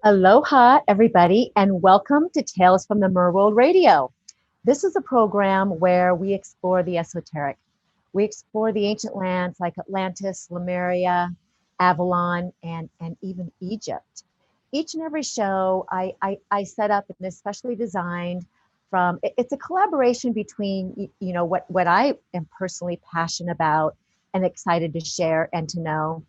Aloha, everybody, and welcome to Tales from the Merworld Radio. This is a program where we explore the esoteric. We explore the ancient lands like Atlantis, Lemuria, Avalon, and even Egypt. Each and every show I set up and especially designed from, it's a collaboration between, what I am personally passionate about and excited to share and to know,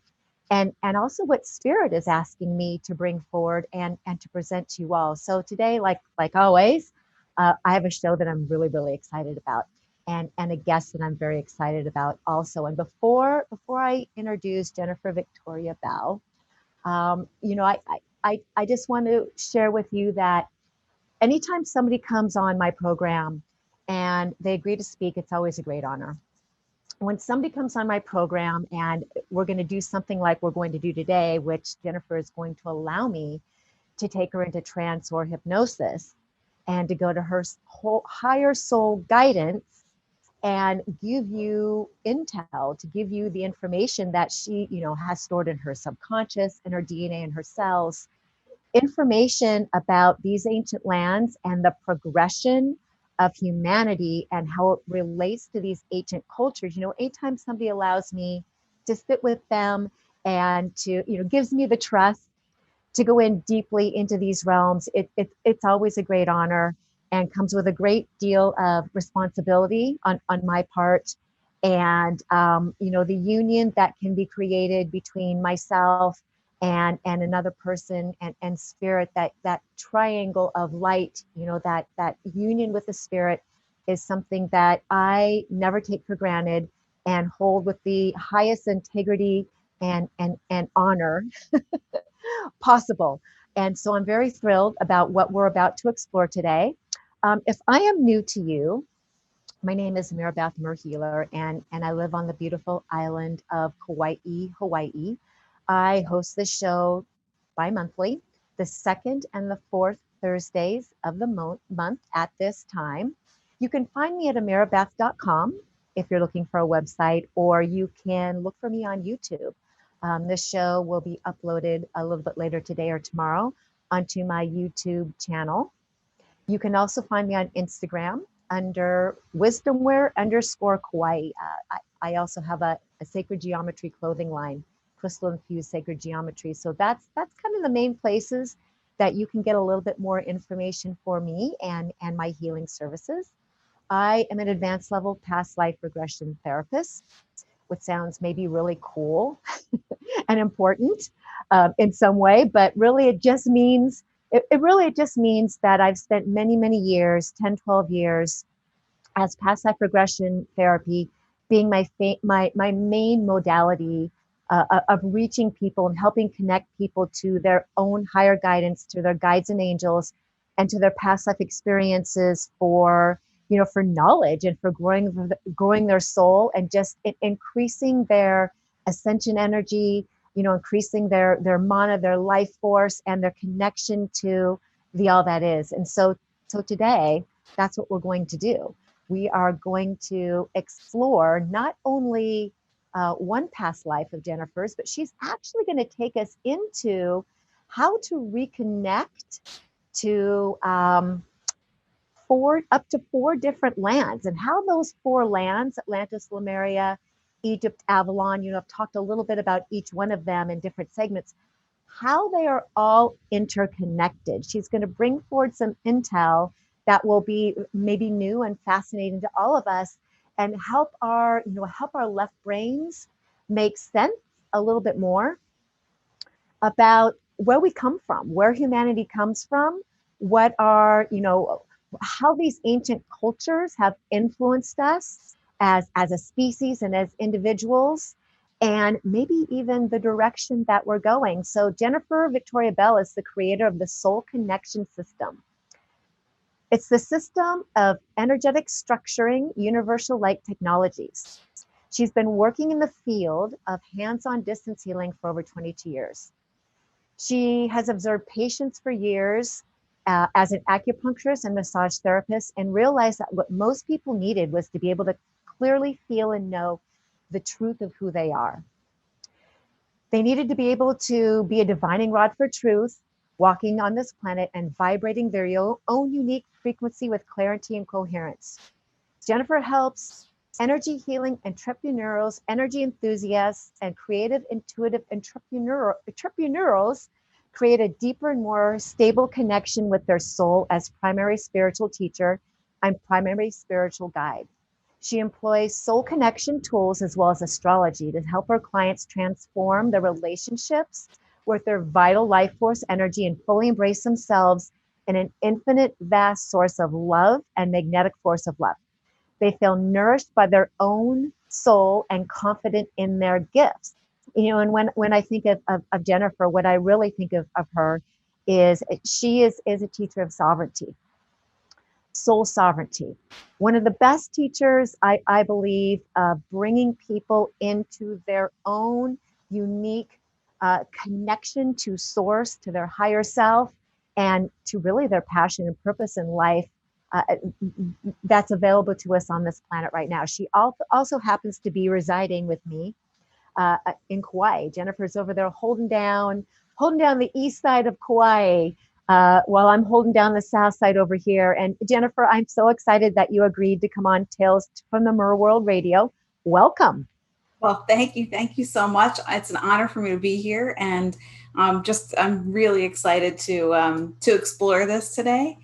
and also what spirit is asking me to bring forward and to present to you all. So today, like always, I have a show that I'm really excited about, and a guest that I'm very excited about also. And before I introduce Jennifer Victoria Bell, I just want to share with you that anytime somebody comes on my program and they agree to speak, it's always a great honor. When somebody comes on my program and we're going to do something like we're going to do today, which Jennifer is going to allow me to take her into trance or hypnosis and to go to her whole higher soul guidance and give you intel, to give you the information that she, has stored in her subconscious, in her DNA, and her cells, information about these ancient lands and the progression of humanity and how it relates to these ancient cultures. Anytime somebody allows me to sit with them and to, gives me the trust to go in deeply into these realms, it's always a great honor and comes with a great deal of responsibility on my part. And, the union that can be created between myself and another person and spirit, that triangle of light, that union with the spirit is something that I never take for granted and hold with the highest integrity and honor possible. And so I'm very thrilled about what we're about to explore today. If I am new to you, my name is Ameera Beth Healer, and I live on the beautiful island of Kauai, Hawaii. I host this show bi-monthly, the second and the fourth Thursdays of the month at this time. You can find me at ameerabeth.com if you're looking for a website, or you can look for me on YouTube. This show will be uploaded a little bit later today or tomorrow onto my YouTube channel. You can also find me on Instagram under wisdomware_Kauai. I also have a sacred geometry clothing line, crystal infused sacred geometry. So that's kind of the main places that you can get a little bit more information for me and my healing services. I am an advanced level past life regression therapist, which sounds maybe really cool and important in some way, but really it just means, it just means that I've spent many years, 10, 12 years as past life regression therapy being my main modality of reaching people and helping connect people to their own higher guidance, to their guides and angels, and to their past life experiences for knowledge and for growing their soul and just increasing their ascension energy, increasing their mana, their life force, and their connection to the all that is. And so today, that's what we're going to do. We are going to explore not only one past life of Jennifer's, but she's actually going to take us into how to reconnect to up to four different lands, and how those four lands, Atlantis, Lemuria, Egypt, Avalon, I've talked a little bit about each one of them in different segments, how they are all interconnected. She's going to bring forward some intel that will be maybe new and fascinating to all of us, and help our left brains make sense a little bit more about where we come from, where humanity comes from, what are, how these ancient cultures have influenced us as a species and as individuals, and maybe even the direction that we're going. So Jennifer Victoria Bell is the creator of the Soul Connection System. It's the system of energetic structuring universal light technologies. She's been working in the field of hands-on distance healing for over 22 years. She has observed patients for years as an acupuncturist and massage therapist, and realized that what most people needed was to be able to clearly feel and know the truth of who they are. They needed to be able to be a divining rod for truth, walking on this planet and vibrating their own unique frequency with clarity and coherence. Jennifer helps energy healing entrepreneurs, energy enthusiasts, and creative, intuitive entrepreneurs create a deeper and more stable connection with their soul as primary spiritual teacher and primary spiritual guide. She employs soul connection tools as well as astrology to help her clients transform their relationships with their vital life force energy and fully embrace themselves in an infinite, vast source of love and magnetic force of love. They feel nourished by their own soul and confident in their gifts. And when I think of Jennifer, what I really think of her is she is a teacher of sovereignty, soul sovereignty. One of the best teachers, I believe, bringing people into their own unique connection to source, to their higher self, and to really their passion and purpose in life. That's available to us on this planet right now. She also happens to be residing with me in Kauai. Jennifer's over there holding down the east side of Kauai, while I'm holding down the south side over here. And Jennifer, I'm so excited that you agreed to come on Tales from the Mirror World Radio. Welcome. Well, thank you. Thank you so much. It's an honor for me to be here. And I'm really excited to explore this today.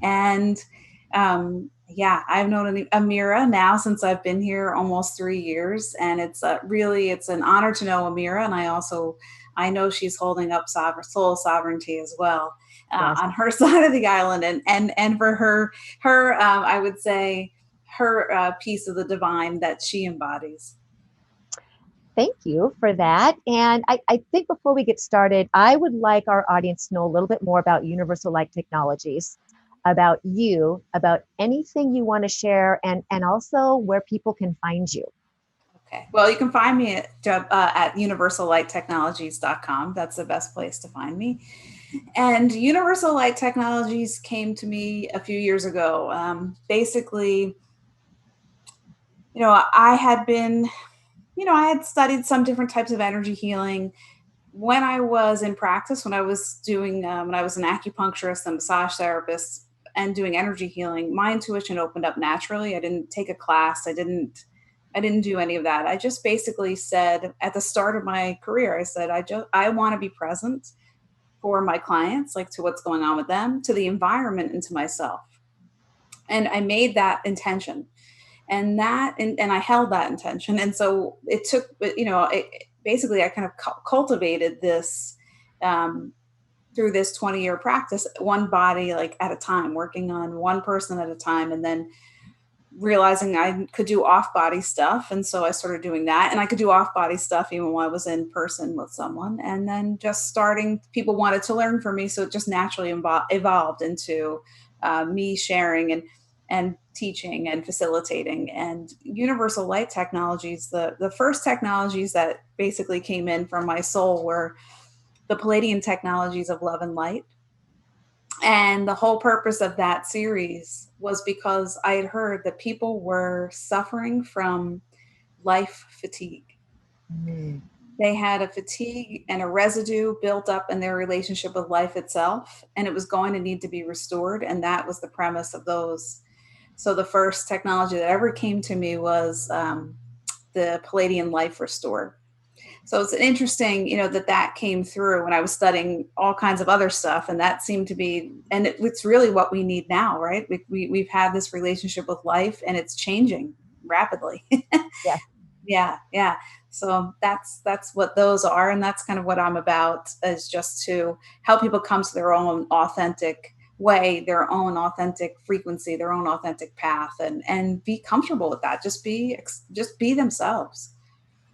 And yeah, I've known Ameera now since I've been here almost 3 years. And it's an honor to know Ameera. And I know she's holding up soul sovereignty as well Yes. on her side of the island. And for her I would say, her piece of the divine that she embodies. Thank you for that. And I think before we get started, I would like our audience to know a little bit more about Universal Light Technologies, about you, about anything you want to share, and also where people can find you. Okay. Well, you can find me at universallighttechnologies.com. That's the best place to find me. And Universal Light Technologies came to me a few years ago. Basically, I had studied some different types of energy healing when I was in practice, when I was an acupuncturist and massage therapist and doing energy healing. My intuition opened up naturally. I didn't take a class. I didn't do any of that. I just basically said at the start of my career, I said, I want to be present for my clients, like to what's going on with them, to the environment, and to myself. And I made that intention. And I held that intention. And so it took, basically I kind of cultivated this through this 20-year practice, one body like at a time, working on one person at a time, and then realizing I could do off-body stuff. And so I started doing that, and I could do off-body stuff even while I was in person with someone. And then people wanted to learn from me. So it just naturally evolved into me sharing and teaching and facilitating. And Universal Light Technologies, the first technologies that basically came in from my soul were the Palladian technologies of love and light. And the whole purpose of that series was because I had heard that people were suffering from life fatigue. Mm. They had a fatigue and a residue built up in their relationship with life itself, and it was going to need to be restored. And that was the premise of those. So the first technology that ever came to me was the Palladian Life Restore. So it's interesting, that came through when I was studying all kinds of other stuff, and that seemed to be, and it's really what we need now, right? We've had this relationship with life, and it's changing rapidly. Yes. Yeah. So that's what those are, and that's kind of what I'm about, is just to help people come to their own authentic way, their own authentic frequency, their own authentic path, and be comfortable with that. Just be themselves.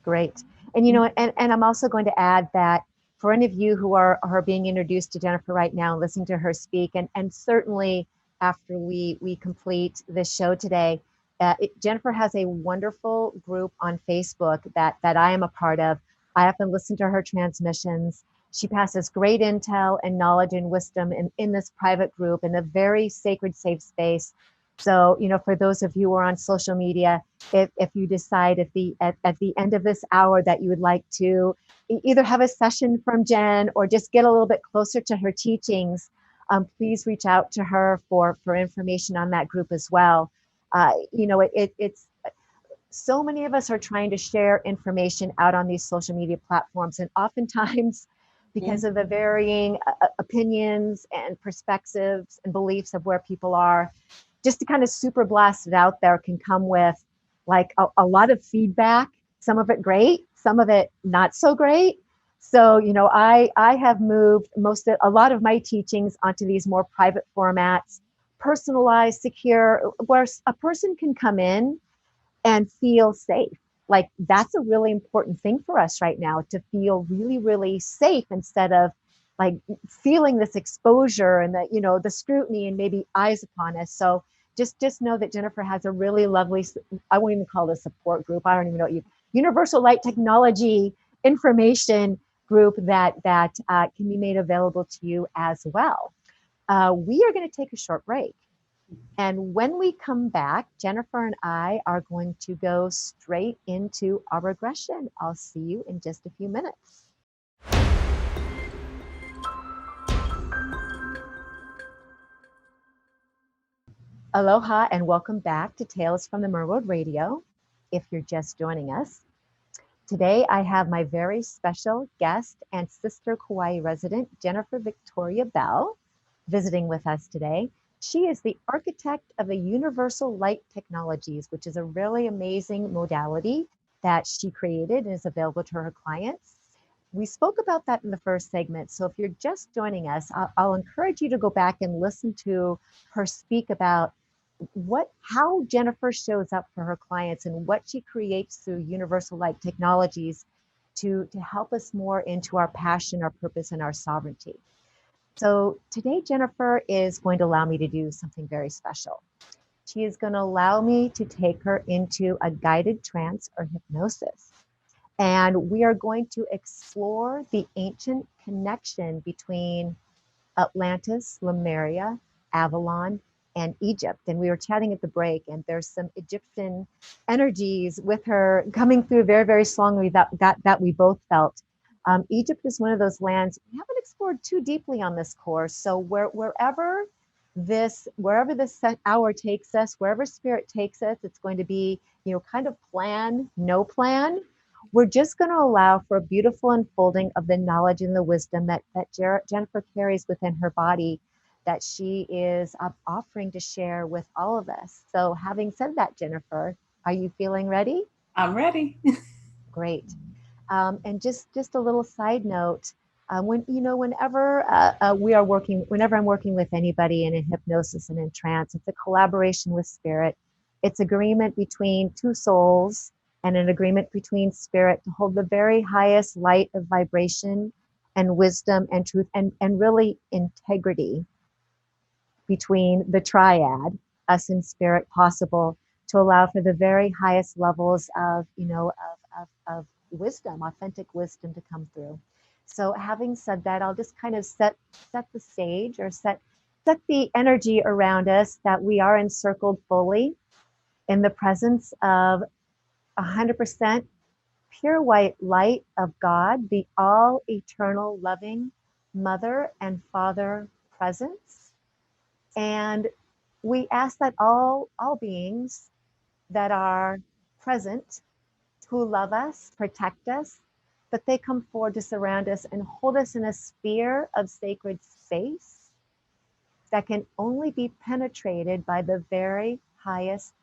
Great. And and I'm also going to add that for any of you who are being introduced to Jennifer right now, listening to her speak, and certainly after we complete this show today. Jennifer has a wonderful group on Facebook that I am a part of. I often listen to her transmissions. She passes great intel and knowledge and wisdom in this private group in a very sacred, safe space. So, for those of you who are on social media, if you decide at the end of this hour that you would like to either have a session from Jen or just get a little bit closer to her teachings, please reach out to her for information on that group as well. It's so many of us are trying to share information out on these social media platforms, and oftentimes because of the varying opinions and perspectives and beliefs of where people are, just to kind of super blast it out there can come with like a lot of feedback, some of it great, some of it not so great. So, I have moved a lot of my teachings onto these more private formats, personalized, secure, where a person can come in and feel safe. Like that's a really important thing for us right now, to feel really, really safe instead of like feeling this exposure and the scrutiny and maybe eyes upon us. So just know that Jennifer has a really lovely, I won't even call it a support group. I don't even know what universal light technology information group that can be made available to you as well. We are going to take a short break. And when we come back, Jennifer and I are going to go straight into our regression. I'll see you in just a few minutes. Aloha and welcome back to Tales from the Merworld Radio. If you're just joining us, today I have my very special guest and sister Kauai resident, Jennifer Victoria Bell, visiting with us today. She is the architect of the Universal Light Technologies, which is a really amazing modality that she created and is available to her clients. We spoke about that in the first segment. So if you're just joining us, I'll encourage you to go back and listen to her speak about how Jennifer shows up for her clients and what she creates through Universal Light Technologies to help us more into our passion, our purpose, and our sovereignty. So today, Jennifer is going to allow me to do something very special. She is going to allow me to take her into a guided trance or hypnosis. And we are going to explore the ancient connection between Atlantis, Lemuria, Avalon, and Egypt. And we were chatting at the break, and there's some Egyptian energies with her coming through very, very strongly that we both felt. Egypt is one of those lands we haven't explored too deeply on this course. So wherever this hour takes us, wherever spirit takes us, it's going to be, kind of plan, no plan. We're just going to allow for a beautiful unfolding of the knowledge and the wisdom that Jennifer carries within her body, that she is offering to share with all of us. So having said that, Jennifer, are you feeling ready? I'm ready. Great. And just a little side note, whenever I'm working with anybody in a hypnosis and in trance, it's a collaboration with spirit. It's agreement between two souls and an agreement between spirit to hold the very highest light of vibration and wisdom and truth and really integrity between the triad, us and spirit, possible to allow for the very highest levels of wisdom, authentic wisdom to come through. So having said that, I'll just kind of set the stage, or set the energy around us, that we are encircled fully in the presence of 100% pure white light of God, the all eternal loving mother and father presence. And we ask that all beings that are present, who love us, protect us, that they come forward to surround us and hold us in a sphere of sacred space that can only be penetrated by the very highest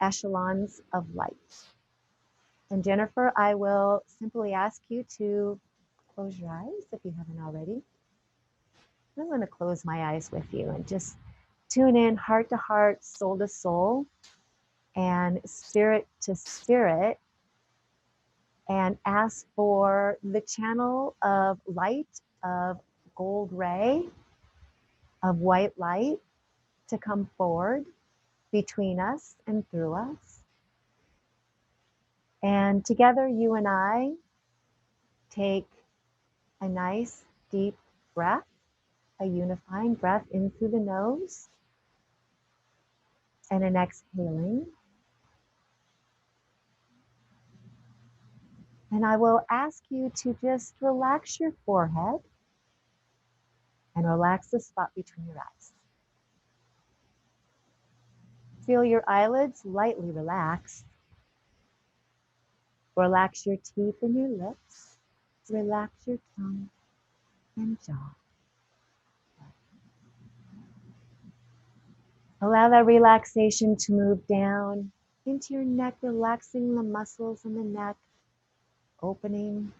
echelons of light. And Jennifer, I will simply ask you to close your eyes if you haven't already. I'm going to close my eyes with you and just tune in heart to heart, soul to soul, and spirit to spirit, and ask for the channel of light, of gold ray, of white light, to come forward between us and through us. And together, you and I take a nice deep breath, a unifying breath in through the nose, and an exhaling. And I will ask you to just relax your forehead and relax the spot between your eyes. Feel your eyelids lightly relax. Relax your teeth and your lips. Relax your tongue and jaw. Allow that relaxation to move down into your neck, relaxing the muscles in the neck, opening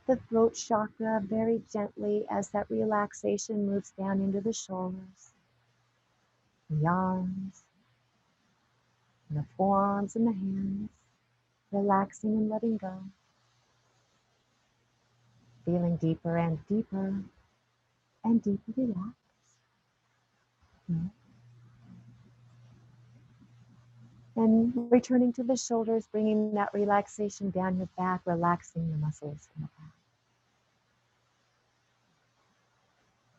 the throat chakra very gently as that relaxation moves down into the shoulders, the arms, and the forearms and the hands, relaxing and letting go. Feeling deeper and deeper and deeper relaxed. And returning to the shoulders, bringing that relaxation down your back, relaxing the muscles in the back.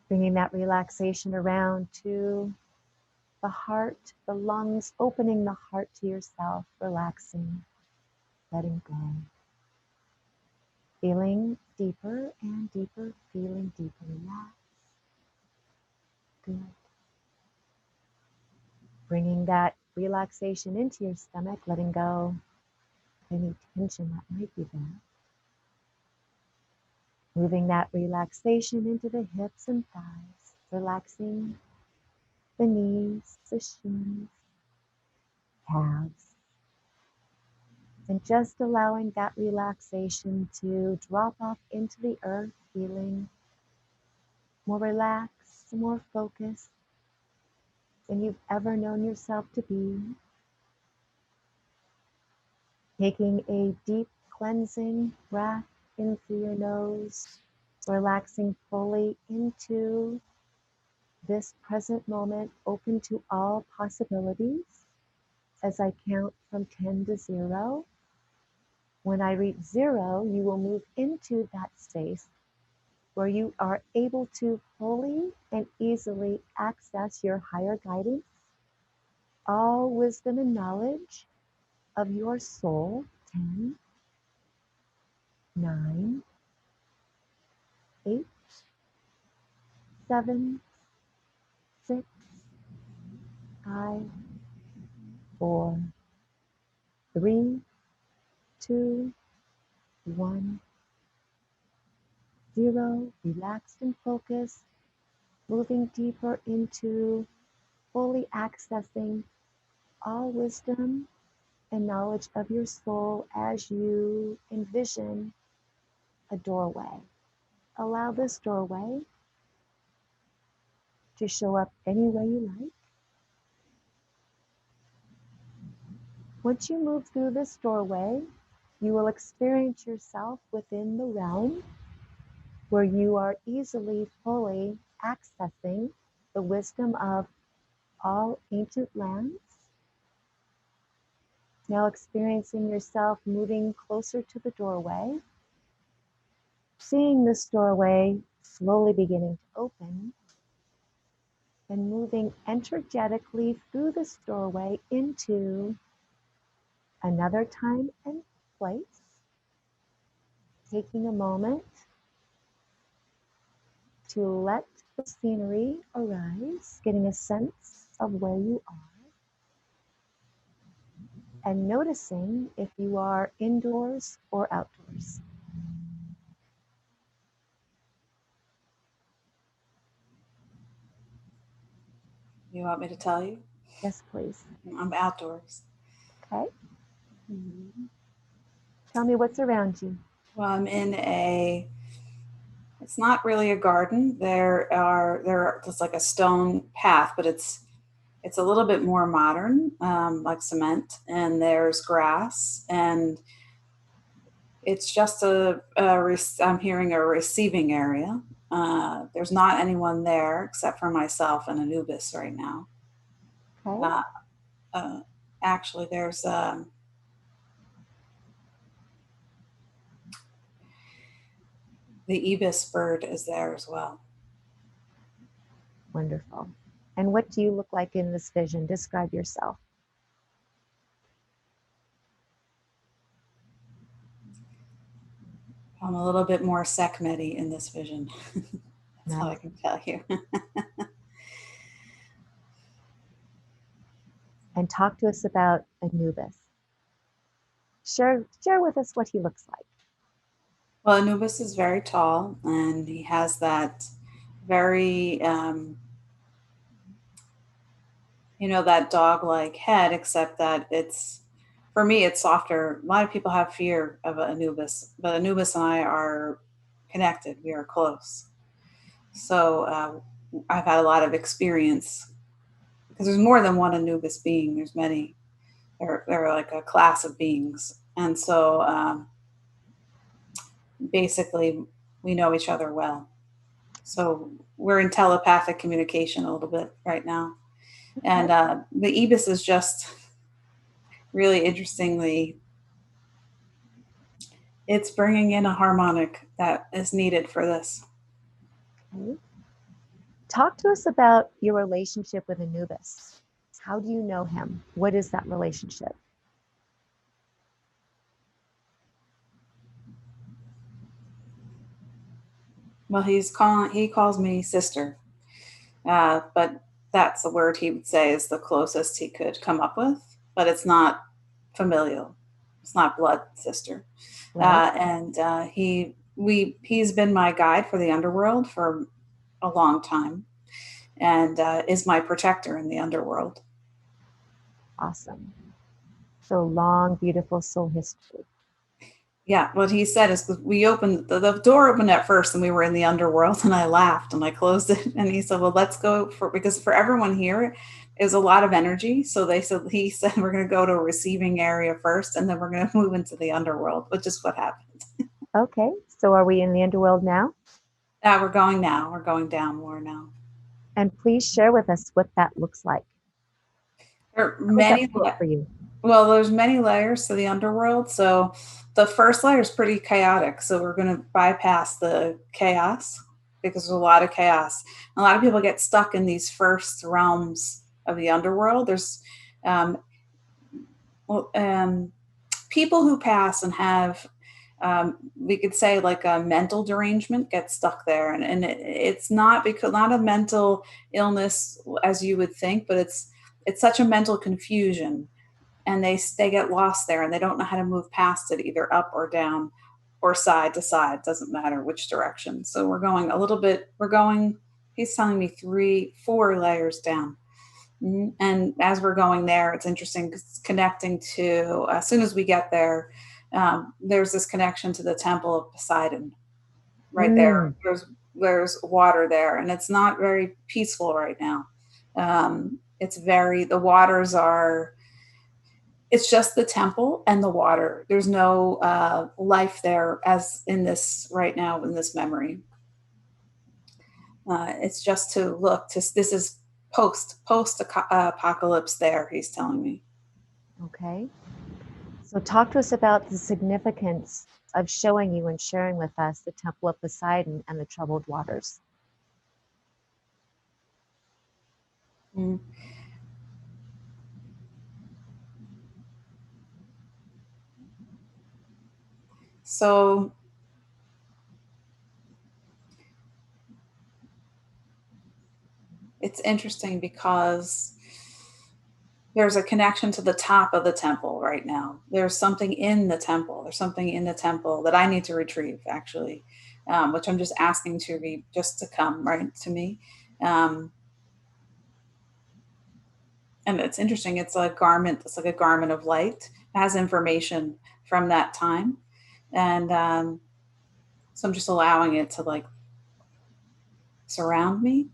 Bringing that relaxation around to the heart, the lungs, opening the heart to yourself, relaxing, letting go. Feeling deeper and deeper, feeling deeper relaxed. Good. Bringing that relaxation into your stomach, letting go of any tension that might be there. Moving that relaxation into the hips and thighs, relaxing the knees, the shins, calves, and just allowing that relaxation to drop off into the earth, feeling more relaxed, more focused than you've ever known yourself to be. Taking a deep cleansing breath in through your nose, relaxing fully into this present moment, open to all possibilities. As I count from 10 to 0, when I reach 0, you will move into that space where you are able to fully and easily access your higher guidance, all wisdom and knowledge of your soul. 10, 9, 8, 7, 6, 5, 4, 3, 2, 1, 0. Relaxed and focused, moving deeper into fully accessing all wisdom and knowledge of your soul as you envision a doorway. Allow this doorway to show up any way you like. Once you move through this doorway, you will experience yourself within the realm where you are easily, fully accessing the wisdom of all ancient lands. Now experiencing yourself moving closer to the doorway, seeing this doorway slowly beginning to open, and moving energetically through this doorway into another time and place, taking a moment to let the scenery arise, getting a sense of where you are, and noticing if you are indoors or outdoors. You want me to tell you? Yes, please. I'm outdoors. Okay. Tell me what's around you. Well, I'm in it's not really a garden. It's like a stone path, but it's a little bit more modern, like cement, and there's grass, and it's just I'm hearing a receiving area. There's not anyone there except for myself and Anubis right now. Okay. Actually, there's the ibis bird is there as well. Wonderful. And what do you look like in this vision? Describe yourself. I'm a little bit more Sekhmeti in this vision. That's all I Nice. can tell you. And talk to us about Anubis. Share with us what he looks like. Well, Anubis is very tall, and he has that very, that dog-like head, except that for me, it's softer. A lot of people have fear of Anubis, but Anubis and I are connected. We are close. So I've had a lot of experience because there's more than one Anubis being. There's many. They're like a class of beings, and so basically we know each other well. So we're in telepathic communication a little bit right now. And the ibis is just really interestingly, it's bringing in a harmonic that is needed for this. Okay. Talk to us about your relationship with Anubis. How do you know him? What is that relationship? Well, he calls me sister, but that's the word he would say is the closest he could come up with. But it's not familial. It's not blood sister. Right? And he's been my guide for the underworld for a long time, and is my protector in the underworld. Awesome. So long, beautiful soul history. Yeah, what he said is we opened the door opened at first, and we were in the underworld, and I laughed and I closed it, and he said, "Well, let's go because for everyone here is a lot of energy." So he said we're going to go to a receiving area first, and then we're going to move into the underworld, which is what happened. Okay. So are we in the underworld now? We're going now. We're going down more now. And please share with us what that looks like. There are How does that many. feel for you? Well, there's many layers to the underworld. So the first layer is pretty chaotic. So we're going to bypass the chaos because there's a lot of chaos. A lot of people get stuck in these first realms of the underworld. There's um, people who pass and have, we could say, like a mental derangement, get stuck there. And it's not a mental illness as you would think, but it's such a mental confusion, and they get lost there and they don't know how to move past it, either up or down or side to side, doesn't matter which direction. So he's telling me 4 layers down. And as we're going there, it's interesting because it's connecting to, as soon as we get there, there's this connection to the temple of Poseidon right there. There's water there, and it's not very peaceful right now. The waters are, it's just the temple and the water. There's no life there as in this right now in this memory. It's just to look to, this is post apocalypse there, he's telling me. Okay. So talk to us about the significance of showing you and sharing with us the Temple of Poseidon and the troubled waters. Mm. So it's interesting because there's a connection to the top of the temple right now. There's something in the temple. There's something in the temple that I need to retrieve, actually, which I'm just asking to be just to come right to me. And it's interesting. It's a garment. It's like a garment of light. It has information from that time, and so I'm just allowing it to like surround me.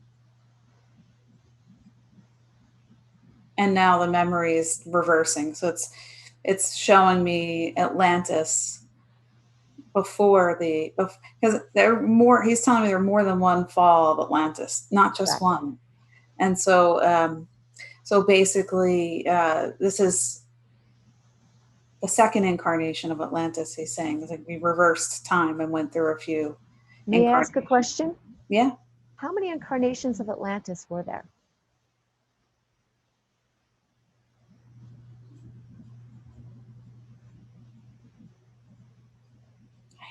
And now the memory is reversing. So it's showing me Atlantis before because he's telling me there are more than one fall of Atlantis, not just one. And so So basically, this is the second incarnation of Atlantis. He's saying it's like we reversed time and went through a few May I ask a incarnations. question? Yeah. How many incarnations of Atlantis were there?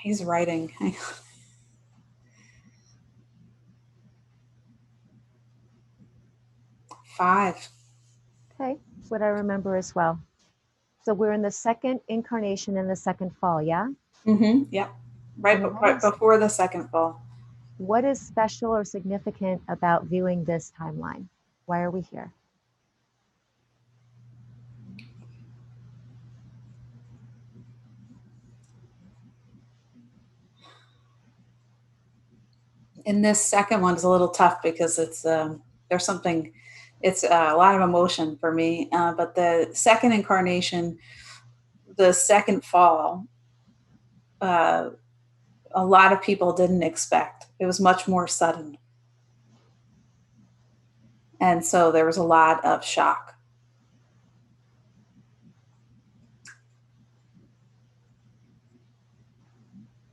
He's writing. 5. Okay, that's what I remember as well. So we're in the second incarnation and the second fall, yeah? Mm-hmm. Yep. And Right before the second fall. what is special or significant about viewing this timeline? Why are we here? And this second one is a little tough because there's something, it's a lot of emotion for me. But the second incarnation, the second fall, uh, a lot of people didn't expect. It was much more sudden. And so there was a lot of shock.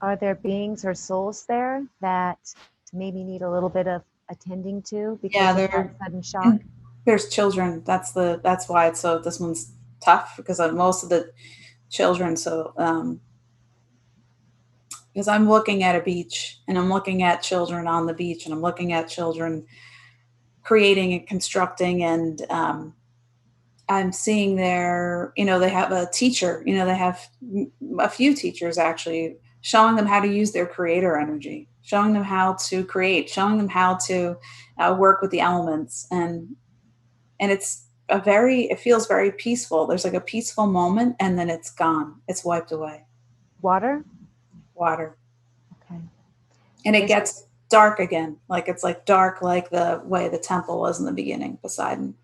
Are there beings or souls there that maybe need a little bit of attending to Yeah, because of that sudden shock? there's children. That's why it's so, this one's tough because of most of the children. So, because I'm looking at a beach and I'm looking at children on the beach and I'm looking at children creating and constructing, and I'm seeing their, they have a teacher, they have a few teachers actually showing them how to use their creator energy, showing them how to create, showing them how to work with the elements. And it feels very peaceful. There's like a peaceful moment and then it's gone. It's wiped away. Water? Water. Okay. And it Is there, gets dark again. Like it's like dark, like the way the temple was in the beginning, Poseidon.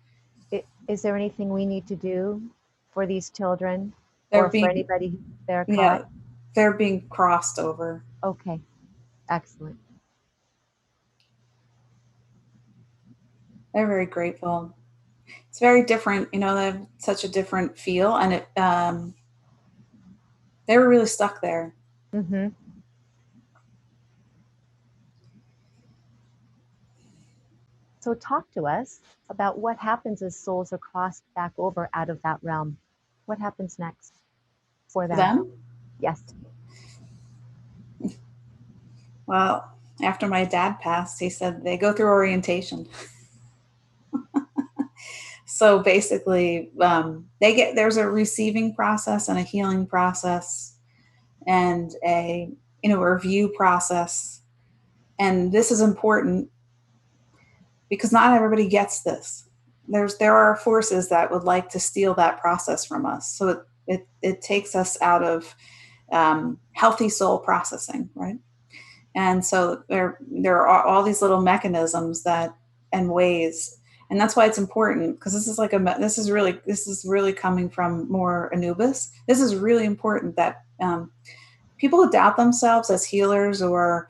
is there anything we need to do for these children They're or for being, anybody they're yeah, caught? they're being crossed over. Okay, excellent. They're very grateful. It's very different, they have such a different feel, and they were really stuck there. Mm-hmm. So talk to us about what happens as souls are crossed back over out of that realm. What happens next for For them? them, Yes. well, after my dad passed, he said they go through orientation. So basically, there's a receiving process and a healing process and a review process. And this is important because not everybody gets this. There are forces that would like to steal that process from us. So it takes us out of healthy soul processing, right? And so there are all these little mechanisms that and ways, and that's why it's important, because this is really coming from more Anubis. This is really important that people who doubt themselves as healers or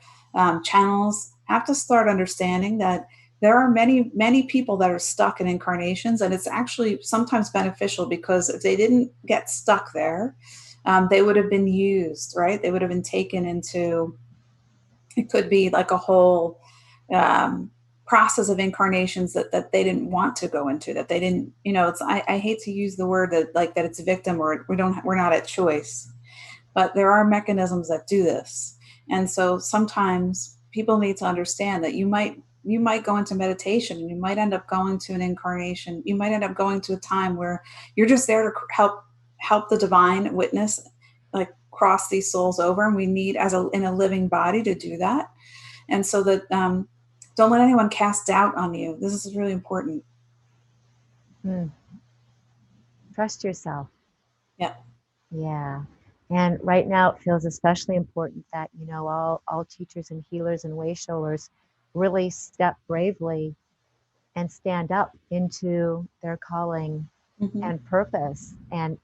channels have to start understanding that there are many people that are stuck in incarnations, and it's actually sometimes beneficial, because if they didn't get stuck there, they would have been used, right? They would have been taken into, it could be like a whole process of incarnations that they didn't want to go into, that they didn't, I hate to use the word that it's a victim, or we're not at choice, but there are mechanisms that do this. And so sometimes people need to understand that you might go into meditation and you might end up going to an incarnation. You might end up going to a time where you're just there to help the divine witness, like cross these souls over. And we need, in a living body, to do that. And so that don't let anyone cast doubt on you. This is really important. Trust yourself. Yeah. Yeah. And right now it feels especially important that, all teachers and healers and way showers really step bravely and stand up into their calling Mm-hmm. and purpose, and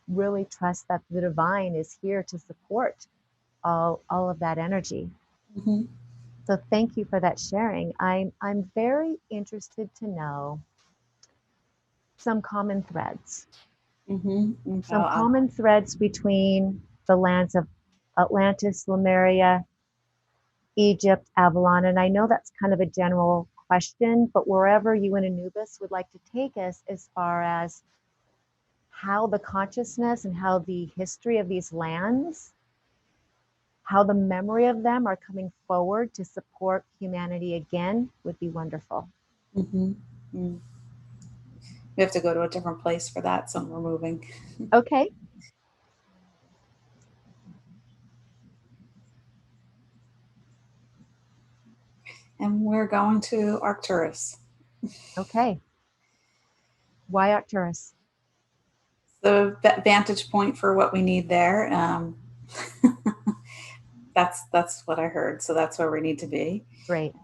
really trust that the divine is here to support all of that energy. Mm-hmm. So thank you for that sharing. I'm very interested to know some common threads. Mm-hmm. Some common threads between the lands of Atlantis, Lemuria, Egypt, Avalon. And I know that's kind of a general question, but wherever you and Anubis would like to take us as far as how the consciousness and how the history of these lands, how the memory of them are coming forward to support humanity again would be wonderful. Mm-hmm. Mm. We have to go to a different place for that, so we're moving. Okay. And we're going to Arcturus. Okay. Why Arcturus? The vantage point for what we need there. That's what I heard. So that's where we need to be. Great.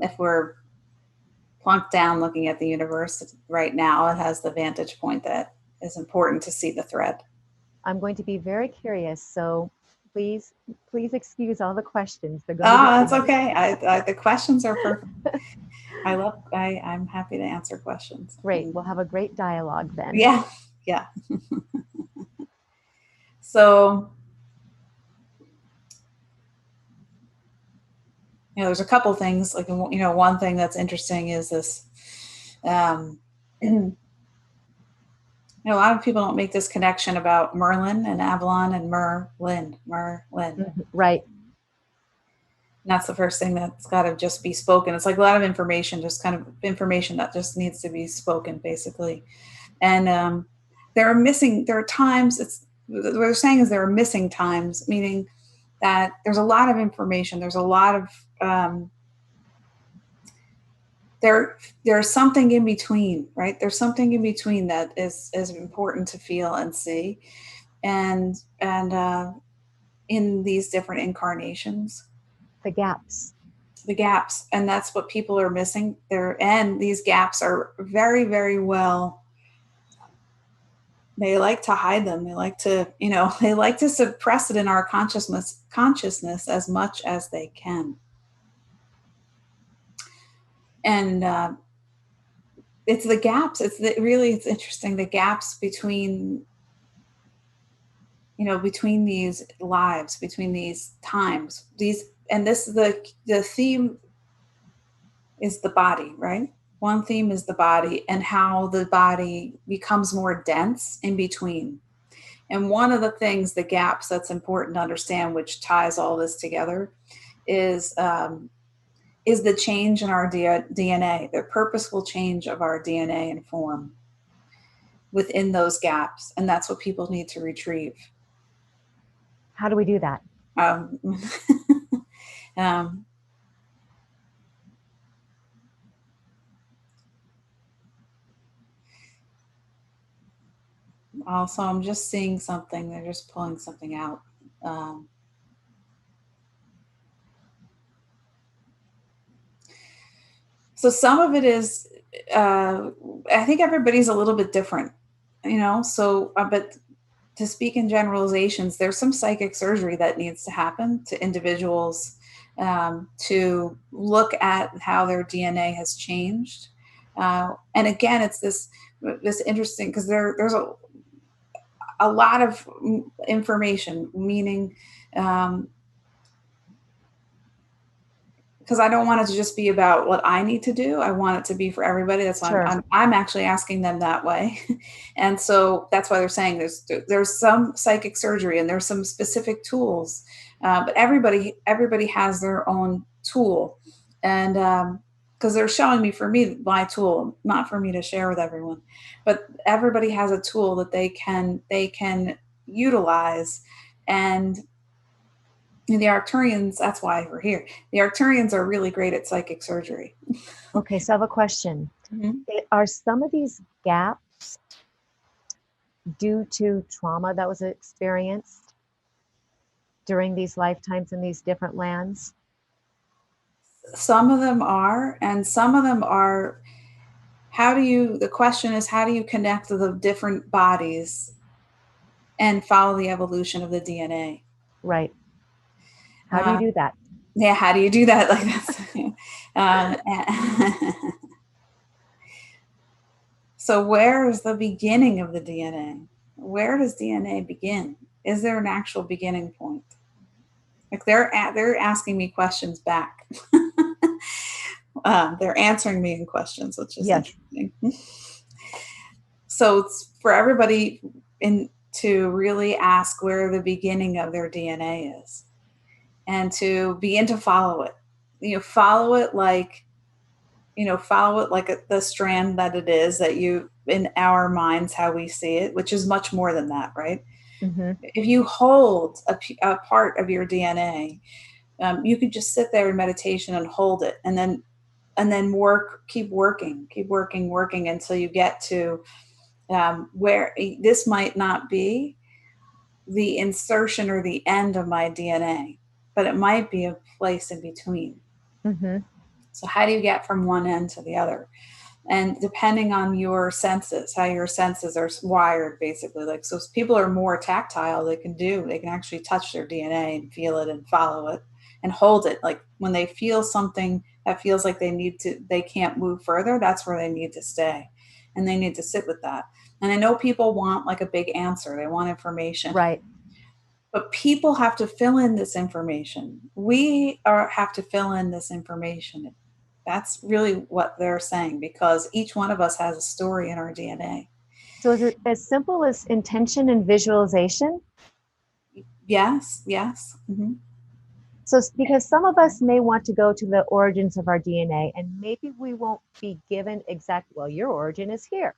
If we're plunked down looking at the universe right now, it has the vantage point that is important to see the thread. I'm going to be very curious, so please excuse all the questions. They're going to be That's okay. I the questions are perfect. I'm happy to answer questions. Great. We'll have a great dialogue then. Yeah. So, there's a couple things. Like, one thing that's interesting is this. A lot of people don't make this connection about Merlin and Avalon and Merlin. Right. And that's the first thing that's got to just be spoken. It's like a lot of information, just kind of information that just needs to be spoken, basically. And there are times, what they're saying is there are missing times, meaning that there's a lot of information. There's a lot of, there's something in between, right? There's something in between that is important to feel and see. And in these different incarnations. The gaps. And that's what people are missing there. And these gaps are very, very well, they like to hide them. They like to suppress it in our consciousness as much as they can. And it's the gaps. It's interesting. The gaps between these lives, between these times, and this is the theme is the body, right? One theme is the body and how the body becomes more dense in between. And one of the things, the gaps that's important to understand, which ties all this together, is the change in our DNA, the purposeful change of our DNA and form within those gaps. And that's what people need to retrieve. How do we do that? Also, I'm just seeing something. They're just pulling something out. So some of it is, I think everybody's a little bit different, so, but to speak in generalizations, there's some psychic surgery that needs to happen to individuals to look at how their DNA has changed. And again, it's this interesting, because there's a lot of information, meaning, because I don't want it to just be about what I need to do. I want it to be for everybody. That's why I'm actually asking them that way. And so that's why they're saying there's some psychic surgery and there's some specific tools, but everybody has their own tool. And because they're showing me my tool, not for me to share with everyone, but everybody has a tool that they can utilize. And the Arcturians, that's why we're here. The Arcturians are really great at psychic surgery. Okay, so I have a question. Mm-hmm. Are some of these gaps due to trauma that was experienced during these lifetimes in these different lands? Some of them are, and some of them are, the question is, how do you connect to the different bodies and follow the evolution of the DNA? Right. How do you do that? Yeah, how do you do that? Like that's So where is the beginning of the DNA? Where does DNA begin? Is there an actual beginning point? Like they're asking me questions back. They're answering me in questions, which is Yes. interesting. So it's for everybody to really ask where the beginning of their DNA is, and to begin to follow it. Follow it like the strand that it is, that you, in our minds, how we see it, which is much more than that, right? Mm-hmm. If you hold a part of your DNA, you could just sit there in meditation and hold it, and then keep working until you get to where this might not be the insertion or the end of my DNA, but it might be a place in between. Mm-hmm. So how do you get from one end to the other? And depending on your senses, how your senses are wired, basically, like, so people are more tactile, they can actually touch their DNA and feel it and follow it and hold it. Like when they feel something that feels like they can't move further, that's where they need to stay, and they need to sit with that. And I know people want like a big answer, they want information, Right. but people have to fill in this information. Have to fill in this information. That's really what they're saying, because each one of us has a story in our DNA. So is it as simple as intention and visualization? Yes, yes. Mm-hmm. So because some of us may want to go to the origins of our DNA, and maybe we won't be given exact, well, your origin is here.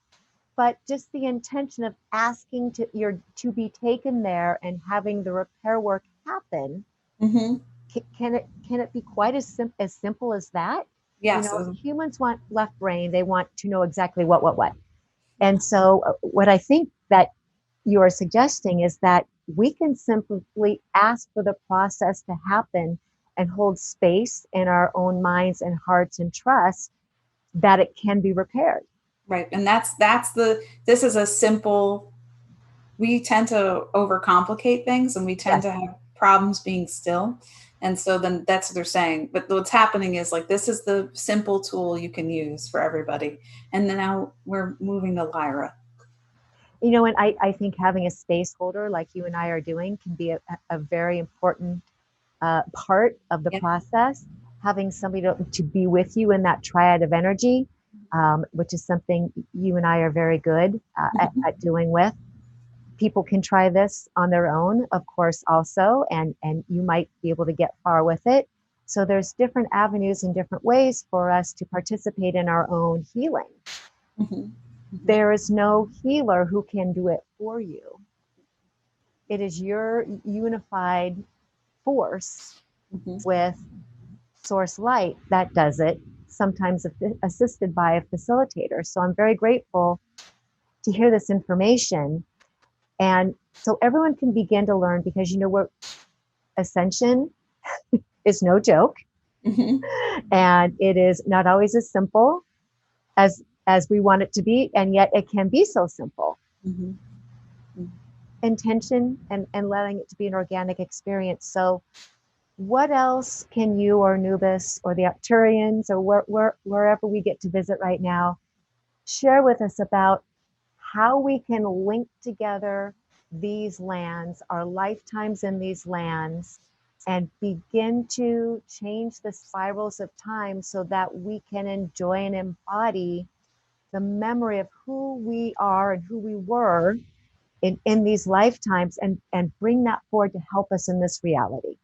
But just the intention of asking to be taken there and having the repair work happen, Mm-hmm. can it be quite as simple as that? Yes. Humans want left brain, they want to know exactly what. And so what I think that you are suggesting is that we can simply ask for the process to happen and hold space in our own minds and hearts and trust that it can be repaired. Right. And this is a simple, we tend to overcomplicate things, and we tend Yes. to have problems being still. And so then that's what they're saying. But what's happening is, like, this is the simple tool you can use for everybody. And then now we're moving to Lyra. And I think having a space holder like you and I are doing can be a very important part of the Yep. process. Having somebody to be with you in that triad of energy, which is something you and I are very good at doing with. People can try this on their own, of course, also, and you might be able to get far with it. So there's different avenues and different ways for us to participate in our own healing. Mm-hmm. Mm-hmm. There is no healer who can do it for you. It is your unified force Mm-hmm. with source light that does it, sometimes assisted by a facilitator. So I'm very grateful to hear this information. And so everyone can begin to learn, because what ascension is no joke. Mm-hmm. And it is not always as simple as we want it to be, and yet it can be so simple. Mm-hmm. Intention and letting it to be an organic experience. So what else can you or Nubis or the Arcturians or wherever we get to visit right now share with us about how we can link together these lands, our lifetimes in these lands, and begin to change the spirals of time so that we can enjoy and embody the memory of who we are and who we were in these lifetimes, and bring that forward to help us in this reality.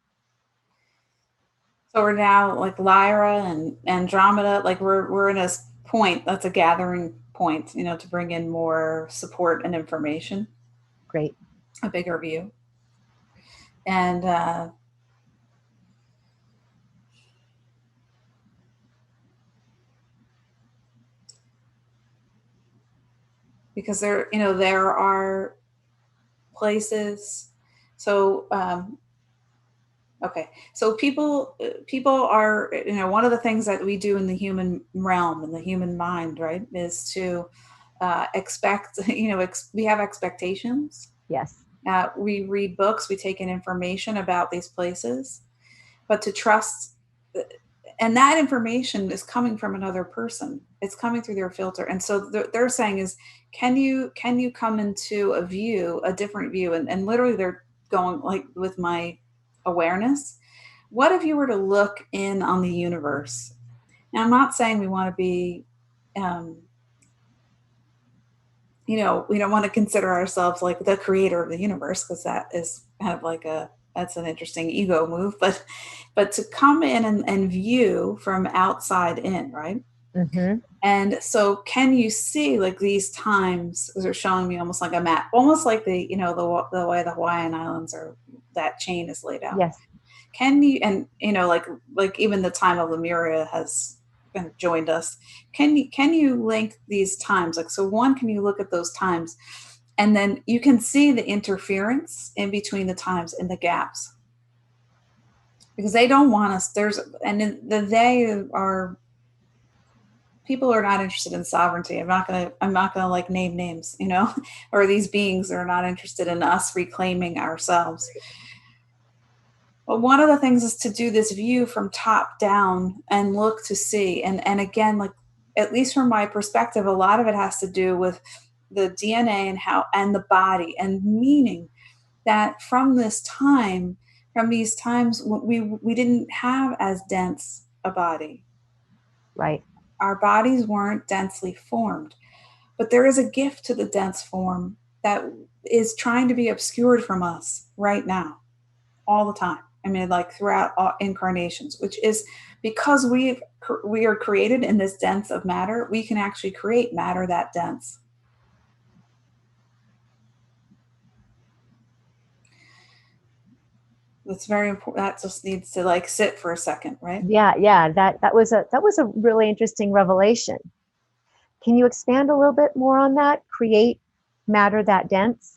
So we're now like Lyra and Andromeda, like we're in a point that's a gathering point, to bring in more support and information, Great. a bigger view. And because there are places. So okay, so people are, one of the things that we do in the human realm, in the human mind, right, is to expect. We have expectations. Yes. We read books, we take in information about these places, but to trust and that information is coming from another person. It's coming through their filter. And so they're saying is, can you come into a different view? And literally they're going like with my awareness. What if you were to look in on the universe? Now, I'm not saying we want to be, we don't want to consider ourselves like the creator of the universe, because that is kind of like that's an interesting ego move, but to come in and view from outside in, right? Mm-hmm. And so can you see like these times, they're showing me almost like a map, almost like the way the Hawaiian Islands or that chain is laid out. Yes. Can you, and like even the time of Lemuria has kind of joined us. Can you link these times? Like, so one, can you look at those times, and then you can see the interference in between the times and the gaps, because they don't want us. People are not interested in sovereignty. I'm not gonna like name names, or these beings are not interested in us reclaiming ourselves. But one of the things is to do this view from top down and look to see. And again, like, at least from my perspective, a lot of it has to do with the DNA and the body, and meaning that from these times, we didn't have as dense a body. Right. Our bodies weren't densely formed. But there is a gift to the dense form that is trying to be obscured from us right now, all the time. I mean, like throughout all incarnations, which is because we are created in this dense of matter, we can actually create matter that dense. It's very important. That just needs to like sit for a second, right? Yeah. That was a really interesting revelation. Can you expand a little bit more on that? Create matter that dense?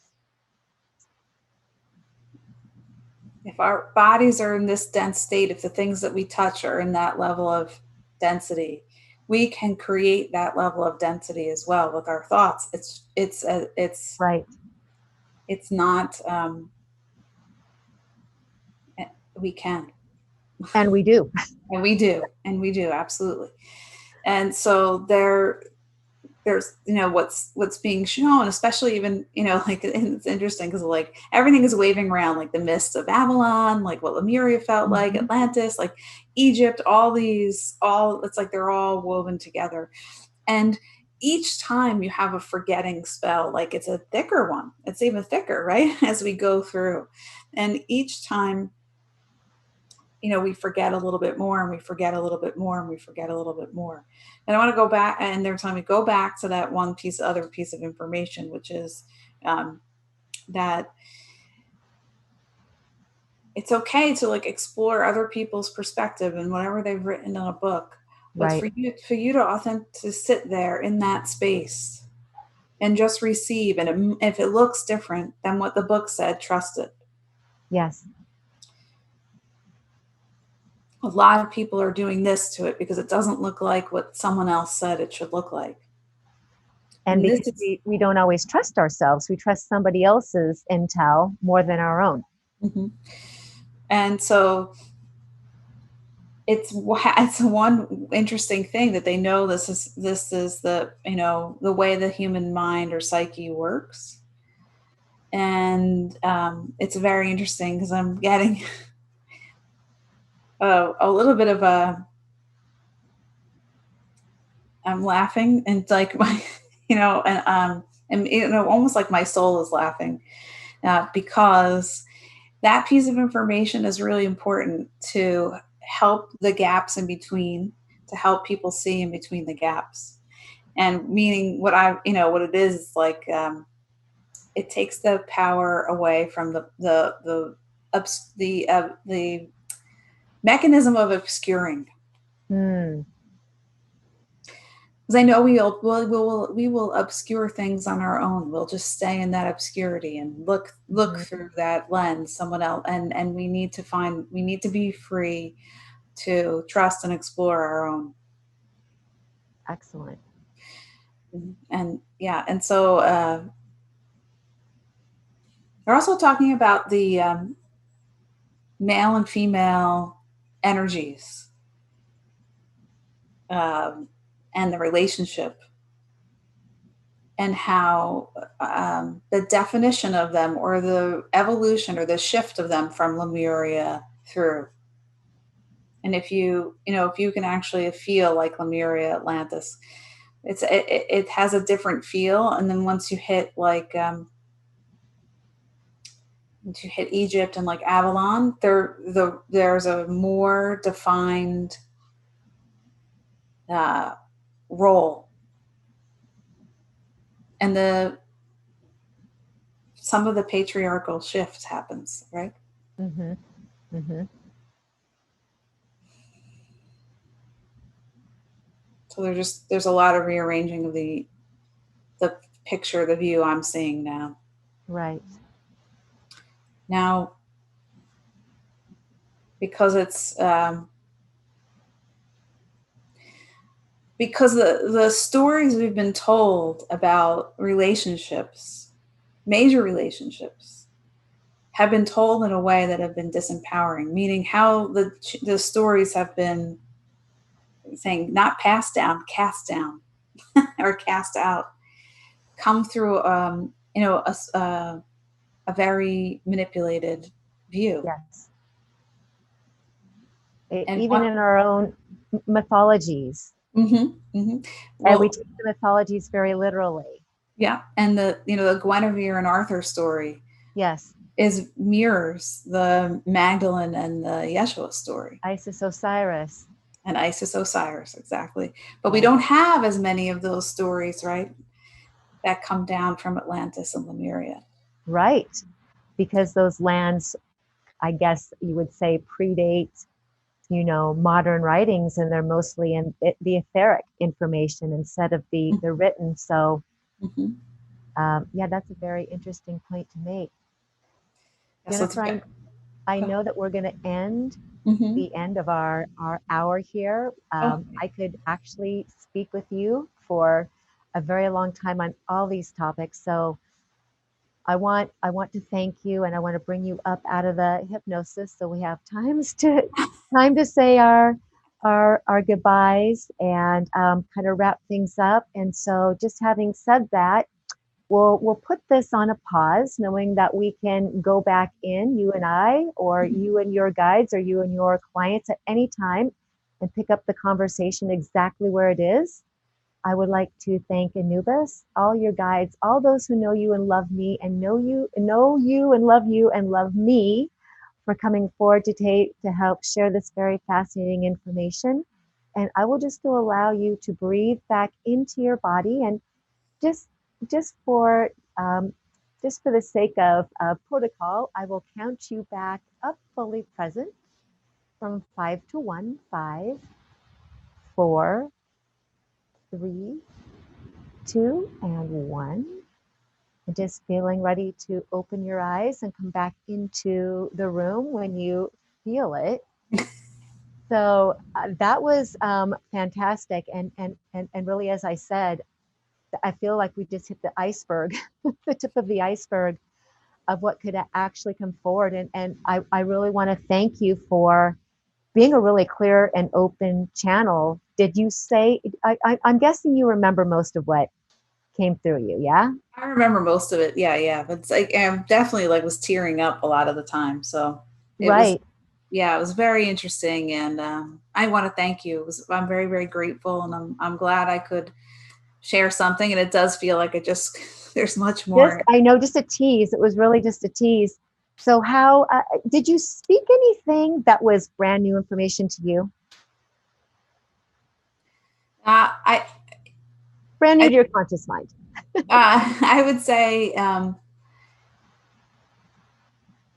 If our bodies are in this dense state, if the things that we touch are in that level of density, we can create that level of density as well with our thoughts. It's right. It's not. We can, and we do, and we do absolutely. And so there's what's being shown, especially even like, it's interesting because like everything is waving around, like the mists of Avalon, like what Lemuria felt like, Atlantis, like Egypt, it's like they're all woven together. And each time you have a forgetting spell, like it's a thicker one, it's even thicker, right? As we go through, and each time we forget a little bit more, and we forget a little bit more, and we forget a little bit more. And I want to go back, and they're telling me go back to that other piece of information, which is that it's okay to like explore other people's perspective and whatever they've written in a book, but right. for you to sit there in that space and just receive. And if it looks different than what the book said, trust it. Yes. A lot of people are doing this to it because it doesn't look like what someone else said it should look like. And because we don't always trust ourselves, we trust somebody else's intel more than our own. Mm-hmm. And so it's one interesting thing that they know this is the the way the human mind or psyche works. And it's very interesting because I'm getting a little bit of I'm laughing, and like my and almost like my soul is laughing because that piece of information is really important to help the gaps in between, to help people see in between the gaps. And meaning what it is like, it takes the power away from the mechanism of obscuring. Because I know we will obscure things on our own. We'll just stay in that obscurity and look through that lens, someone else, and we need to be free to trust and explore our own. Excellent. And yeah, and so they're also talking about the male and female energies. and the relationship, and how the definition of them, or the evolution or the shift of them from Lemuria through. And if you can actually feel like Lemuria, Atlantis, it has a different feel. And then once you hit once you hit Egypt and like Avalon, there's a more defined role, and some of the patriarchal shifts happens, right? Mm-hmm. Mm-hmm. So there's a lot of rearranging of the picture, the view I'm seeing now. Right. Now, because it's because the stories we've been told about relationships, major relationships, have been told in a way that have been disempowering, meaning how the stories have been saying not passed down, cast down, or cast out, come through a very manipulated view. Yes. And Even in our own mythologies. Mm-hmm, mm-hmm. And we Well, take the mythologies very literally. yeah, and the Guinevere and Arthur story Yes. mirrors the Magdalene and the Yeshua story, Isis Osiris. and Isis Osiris, exactly. But we Yes. don't have as many of those stories, right, that come down from Atlantis and Lemuria. Right. Because those lands, I guess you would say, predate, modern writings, and they're mostly in the etheric information instead of the written. So, Mm-hmm. yeah, that's a very interesting point to make. Yeah, so it's Jennifer, I know that we're going to end mm-hmm. the end of our hour here. Oh, I could actually speak with you for a very long time on all these topics. So I want to thank you, and I want to bring you up out of the hypnosis so we have time to say our goodbyes and kind of wrap things up. And so, just having said that, we'll put this on a pause, knowing that we can go back in, you and I, or you and your guides, or you and your clients at any time, and pick up the conversation exactly where it is. I would like to thank Anubis, all your guides, all those who know you and love me, and know you and love me, for coming forward to help share this very fascinating information. And I will just allow you to breathe back into your body, and just just for um, just for the sake of protocol, I will count you back up fully present from 5 to 1. 5, 4, 3, 2, and 1. And just feeling ready to open your eyes and come back into the room when you feel it. So that was fantastic, and really, as I said, I feel like we just hit the iceberg, the tip of the iceberg of what could actually come forward. And I really want to thank you for being a really clear and open channel. Did you say, I'm guessing you remember most of what came through you, yeah? I remember most of it. Yeah. But it's like I definitely was tearing up a lot of the time. So it was, Right. yeah, it was very interesting, and I want to thank you. I'm very, very grateful, and I'm glad I could share something. And it does feel like it just there's much more. I know, just a tease. It was really just a tease. So how did you speak anything that was brand new information to you? I Brand new I to your conscious mind. I would say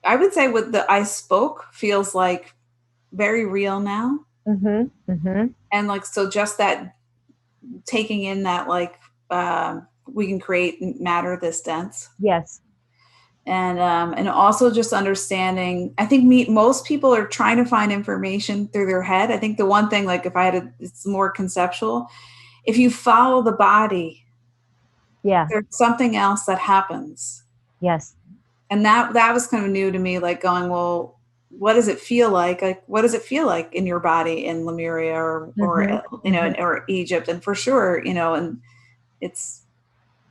what I spoke feels like very real now, Mm-hmm. Mm-hmm. and so just that taking in that we can create matter this dense. Yes. And also just understanding. I think most people are trying to find information through their head. I think the one thing, if it's more conceptual. If you follow the body, Yeah. there's something else that happens. Yes. And that was kind of new to me, going, well, what does it feel like? Like, what does it feel like in your body in Lemuria Hmm. Hmm. or Egypt? And for sure, and it's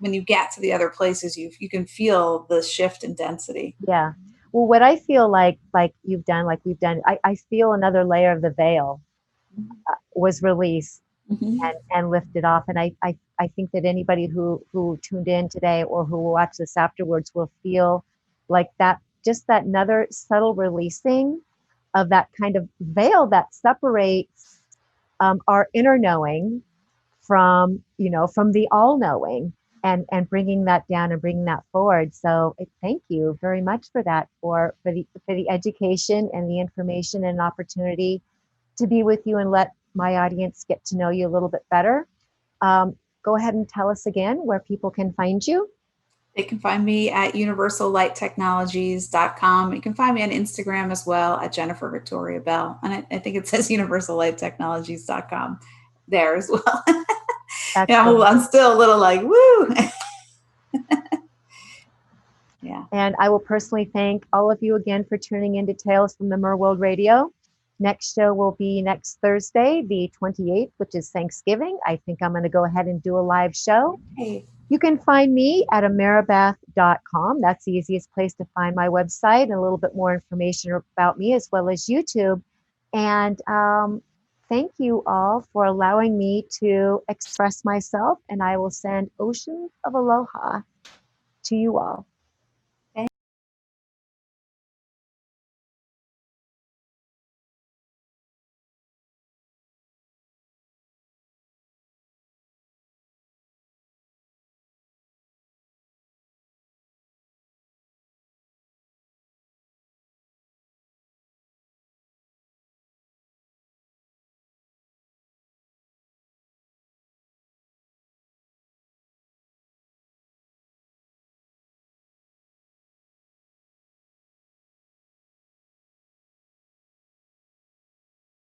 when you get to the other places, you can feel the shift in density. Yeah. Well, what I feel like you've done, like we've done, I feel another layer of the veil was released Mm-hmm. and lifted off. And I think that anybody who tuned in today or who will watch this afterwards will feel like that, just that another subtle releasing of that kind of veil that separates our inner knowing from, from the all knowing, and bringing that down and bringing that forward. So thank you very much for that, for the education and the information and opportunity to be with you and let my audience get to know you a little bit better. Go ahead and tell us again where people can find you. They can find me at universallighttechnologies.com. You can find me on Instagram as well at Jennifer Victoria Bell. And I think it says universallighttechnologies.com there as well. Yeah, Excellent. I'm still a little like, woo. Yeah. And I will personally thank all of you again for tuning in to Tales from the Merworld Radio. Next show will be next Thursday, the 28th, which is Thanksgiving. I think I'm going to go ahead and do a live show. Hey. You can find me at ameerabeth.com. That's the easiest place to find my website and a little bit more information about me, as well as YouTube. And thank you all for allowing me to express myself. And I will send oceans of aloha to you all.